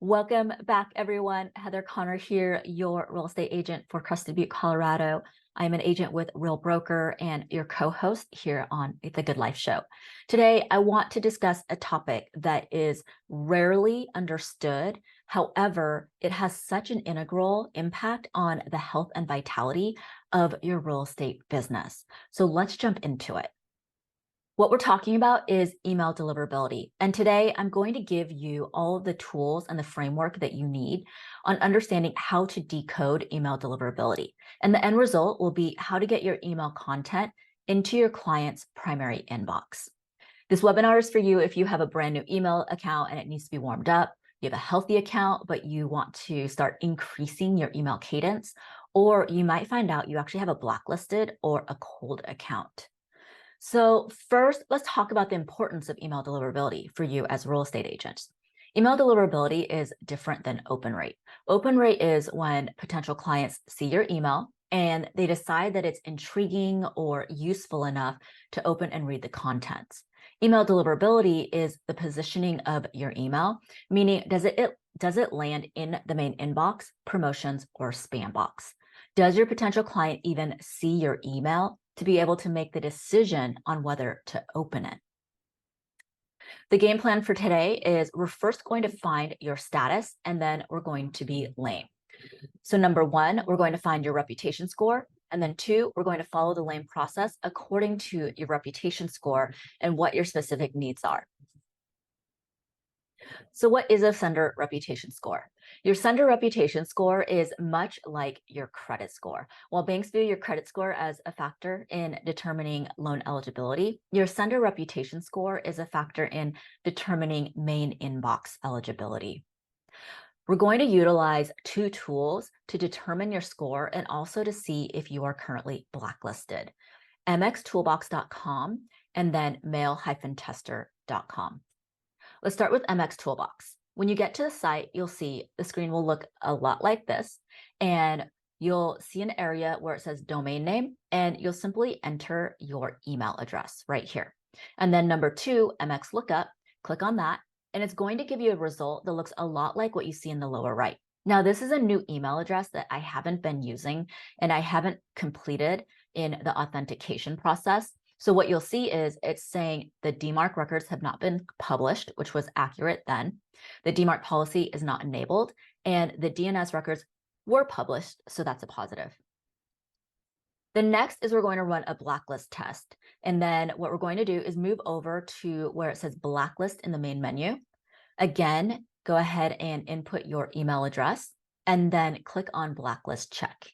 Welcome back, everyone. Heather Connor here, your real estate agent for Crested Butte, Colorado. I'm an agent with Real Broker and your co-host here on The Good Life Show. Today, I want to discuss a topic that is rarely understood. However, it has such an integral impact on the health and vitality of your real estate business. So let's jump into it. What we're talking about is email deliverability. And today I'm going to give you all of the tools and the framework that you need on understanding how to decode email deliverability. And the end result will be how to get your email content into your client's primary inbox. This webinar is for you if you have a brand new email account and it needs to be warmed up. You have a healthy account, but you want to start increasing your email cadence, or you might find out you actually have a blacklisted or a cold account. So first, let's talk about the importance of email deliverability for you as real estate agents. Email deliverability is different than open rate. Open rate is when potential clients see your email and they decide that it's intriguing or useful enough to open and read the contents. Email deliverability is the positioning of your email, meaning does it land in the main inbox, promotions, or spam box? Does your potential client even see your email to be able to make the decision on whether to open it? The game plan for today is we're first going to find your status, and then we're going to be lame. So number one, we're going to find your reputation score. And then two, we're going to follow the lame process according to your reputation score and what your specific needs are. So what is a sender reputation score? Your sender reputation score is much like your credit score. While banks view your credit score as a factor in determining loan eligibility, your sender reputation score is a factor in determining main inbox eligibility. We're going to utilize two tools to determine your score and also to see if you are currently blacklisted: mxtoolbox.com and then mail-tester.com. Let's start with MX Toolbox. When you get to the site, you'll see the screen will look a lot like this, and you'll see an area where it says domain name, and you'll simply enter your email address right here. And then number two, MX Lookup, click on that, and it's going to give you a result that looks a lot like what you see in the lower right. Now, this is a new email address that I haven't been using, and I haven't completed in the authentication process. So what you'll see is it's saying the DMARC records have not been published, which was accurate then. The DMARC policy is not enabled, and the DNS records were published, so that's a positive. The next is we're going to run a blacklist test. And then what we're going to do is move over to where it says blacklist in the main menu. Again, go ahead and input your email address, and then click on blacklist check.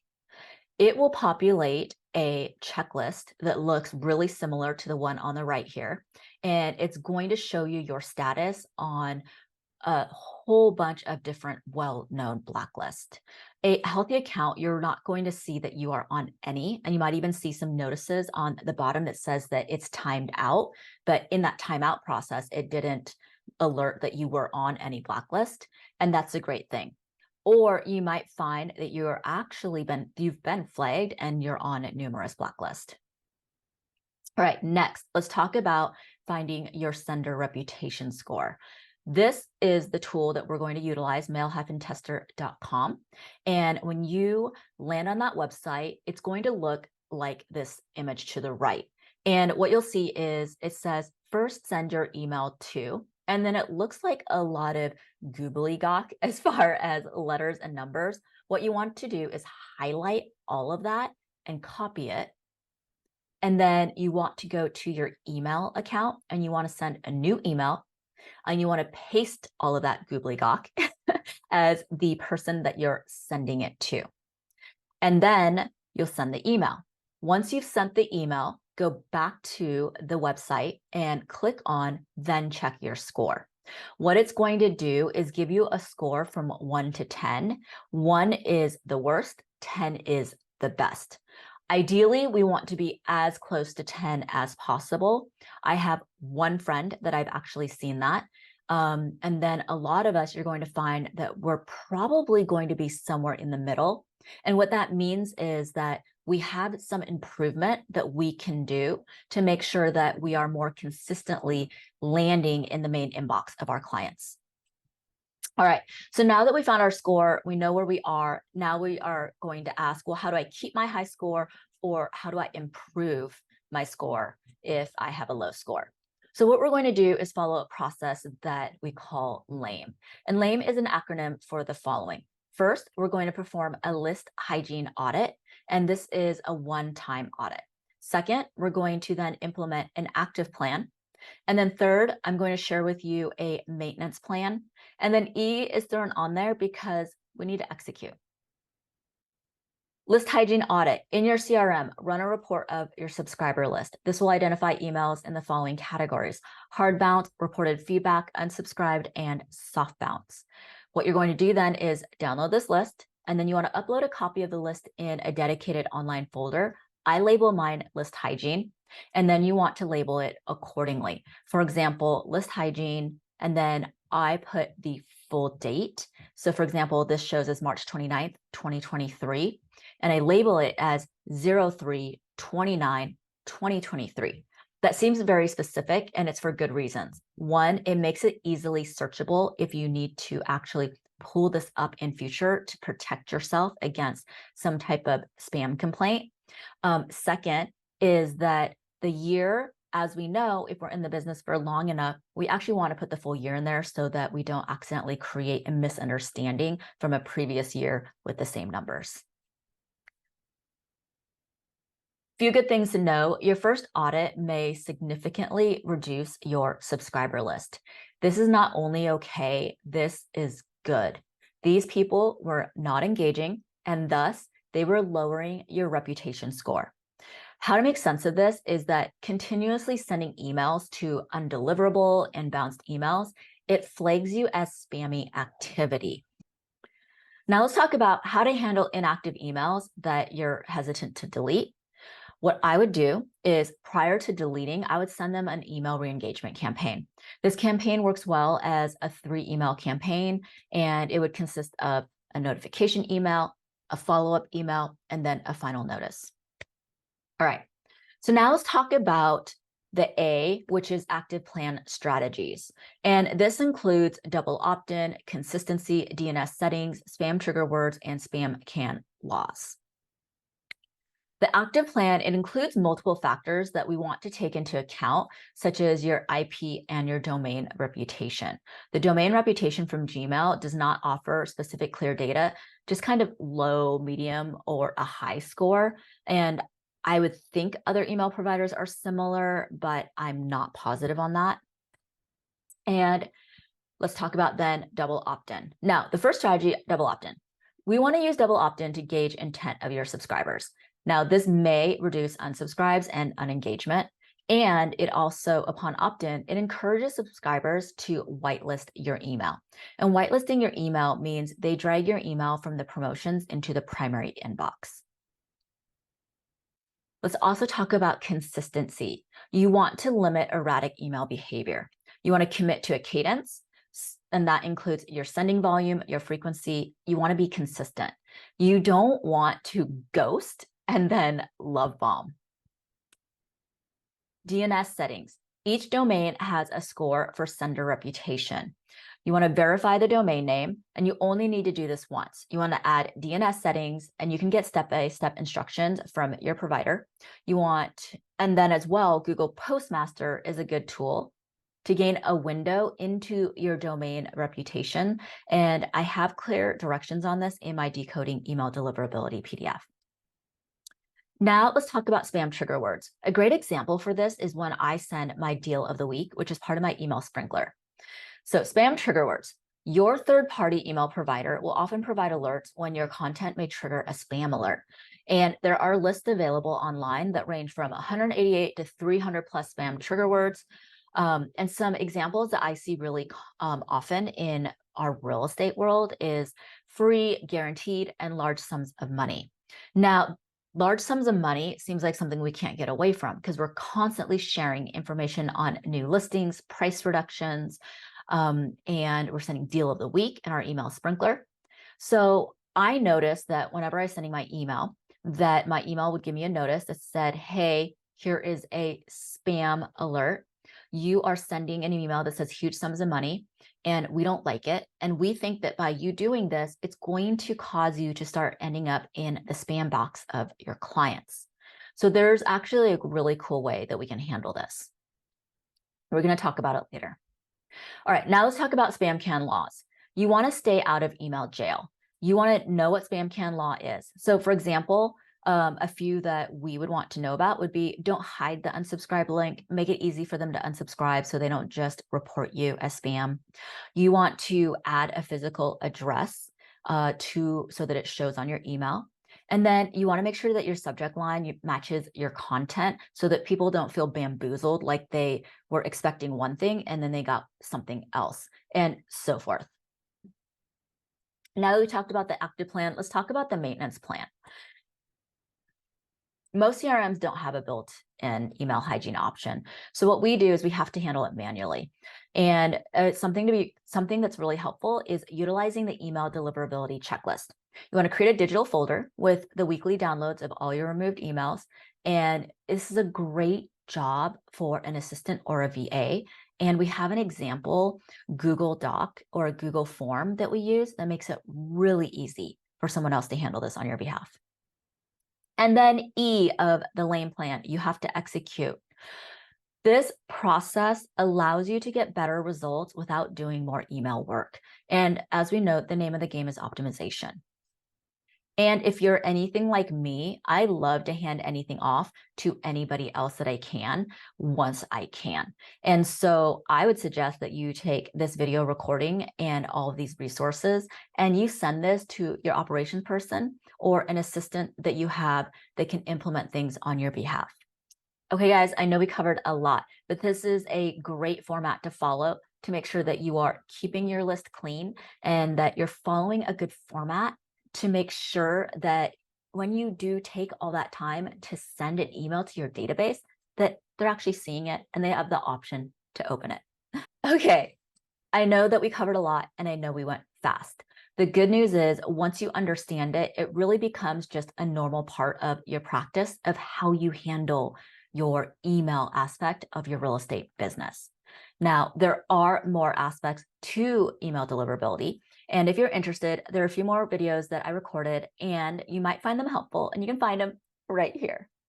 It will populate a checklist that looks really similar to the one on the right here. And it's going to show you your status on a whole bunch of different well-known blacklists. A healthy account, you're not going to see that you are on any, and you might even see some notices on the bottom that says that it's timed out. But in that timeout process, it didn't alert that you were on any blacklist. And that's a great thing. Or you might find that you've been flagged and you're on numerous blacklists. All right, next, let's talk about finding your sender reputation score. This is the tool that we're going to utilize, mail-tester.com. And when you land on that website, it's going to look like this image to the right. And what you'll see is it says, first send your email to, and then it looks like a lot of gobbledygook as far as letters and numbers. What you want to do is highlight all of that and copy it. And then you want to go to your email account and you want to send a new email, and you want to paste all of that gobbledygook as the person that you're sending it to. And then you'll send the email. Once you've sent the email, go back to the website and click on then check your score. What it's going to do is give you a score from 1 to 10. 1 is the worst, 10 is the best. Ideally, we want to be as close to 10 as possible. I have one friend that I've actually seen that. And then a lot of us, you're going to find that we're probably going to be somewhere in the middle. And what that means is that we have some improvement that we can do to make sure that we are more consistently landing in the main inbox of our clients. All right, so now that we found our score, we know where we are. Now we are going to ask, well, how do I keep my high score, or how do I improve my score if I have a low score? So what we're going to do is follow a process that we call LAME. And LAME is an acronym for the following. First, we're going to perform a list hygiene audit, and this is a one-time audit. Second, we're going to then implement an active plan. And then third, I'm going to share with you a maintenance plan. And then E is thrown on there because we need to execute. List hygiene audit. In your CRM, run a report of your subscriber list. This will identify emails in the following categories: hard bounce, reported feedback, unsubscribed, and soft bounce. What you're going to do then is download this list, and then you want to upload a copy of the list in a dedicated online folder. I label mine list hygiene, and then you want to label it accordingly. For example, list hygiene, and then I put the full date. So for example, this shows as March 29th, 2023, and I label it as 03/29/2023. That seems very specific, and it's for good reasons. One, it makes it easily searchable if you need to actually pull this up in future to protect yourself against some type of spam complaint. Second is that the year, as we know, if we're in the business for long enough, we actually want to put the full year in there so that we don't accidentally create a misunderstanding from a previous year with the same numbers. Few good things to know. Your first audit may significantly reduce your subscriber list. This is not only okay, this is good. These people were not engaging, and thus they were lowering your reputation score. How to make sense of this is that continuously sending emails to undeliverable and bounced emails, it flags you as spammy activity. Now let's talk about how to handle inactive emails that you're hesitant to delete. What I would do is, prior to deleting, I would send them an email re-engagement campaign. This campaign works well as a 3-email campaign, and it would consist of a notification email, a follow-up email, and then a final notice. All right, so now let's talk about the A, which is active plan strategies. And this includes double opt-in, consistency, DNS settings, spam trigger words, and spam can laws. The active plan, it includes multiple factors that we want to take into account, such as your IP and your domain reputation. The domain reputation from Gmail does not offer specific clear data, just kind of low, medium, or a high score. And I would think other email providers are similar, but I'm not positive on that. And let's talk about then double opt-in. Now, the first strategy, double opt-in. We want to use double opt-in to gauge intent of your subscribers. Now, this may reduce unsubscribes and unengagement, and it also, upon opt-in, it encourages subscribers to whitelist your email. And whitelisting your email means they drag your email from the promotions into the primary inbox. Let's also talk about consistency. You want to limit erratic email behavior. You want to commit to a cadence, and that includes your sending volume, your frequency. You want to be consistent. You don't want to ghost and then love bomb. DNS settings. Each domain has a score for sender reputation. You want to verify the domain name, and you only need to do this once. You want to add DNS settings, and you can get step-by-step instructions from your provider. And then as well, Google Postmaster is a good tool to gain a window into your domain reputation. And I have clear directions on this in my Decoding Email Deliverability PDF. Now let's talk about spam trigger words. A great example for this is when I send my deal of the week, which is part of my email sprinkler. So spam trigger words. Your third-party email provider will often provide alerts when your content may trigger a spam alert. And there are lists available online that range from 188 to 300 plus spam trigger words. And some examples that I see really often in our real estate world is free, guaranteed, and large sums of money. Now, large sums of money seems like something we can't get away from because we're constantly sharing information on new listings, price reductions, and we're sending deal of the week in our email sprinkler. So I noticed that whenever I was sending my email, that my email would give me a notice that said, hey, here is a spam alert. you are sending an email that says huge sums of money, and we don't like it. And we think that by you doing this, it's going to cause you to start ending up in the spam box of your clients. So there's actually a really cool way that we can handle this. We're going to talk about it later. All right, now let's talk about SpamCan laws. You want to stay out of email jail. You want to know what SpamCan law is. So for example, a few that we would want to know about would be, don't hide the unsubscribe link. Make it easy for them to unsubscribe so they don't just report you as spam. You want to add a physical address so that it shows on your email. And then you want to make sure that your subject line matches your content so that people don't feel bamboozled, like they were expecting one thing and then they got something else, and so forth. Now that we talked about the active plan, let's talk about the maintenance plan. Most CRMs don't have a built-in email hygiene option. So what we do is we have to handle it manually. And something that's really helpful is utilizing the email deliverability checklist. You want to create a digital folder with the weekly downloads of all your removed emails. And this is a great job for an assistant or a VA. And we have an example Google Doc or a Google form that we use that makes it really easy for someone else to handle this on your behalf. And then E of the lane plan, you have to execute. This process allows you to get better results without doing more email work. And as we know, the name of the game is optimization. And if you're anything like me, I love to hand anything off to anybody else that I can once I can. And so I would suggest that you take this video recording and all of these resources and you send this to your operations person or an assistant that you have that can implement things on your behalf. Okay, guys, I know we covered a lot, but this is a great format to follow to make sure that you are keeping your list clean and that you're following a good format to make sure that when you do take all that time to send an email to your database, that they're actually seeing it and they have the option to open it. Okay, I know that we covered a lot and I know we went fast. The good news is once you understand it, it really becomes just a normal part of your practice of how you handle your email aspect of your real estate business. Now, there are more aspects to email deliverability. And if you're interested, there are a few more videos that I recorded and you might find them helpful and you can find them right here.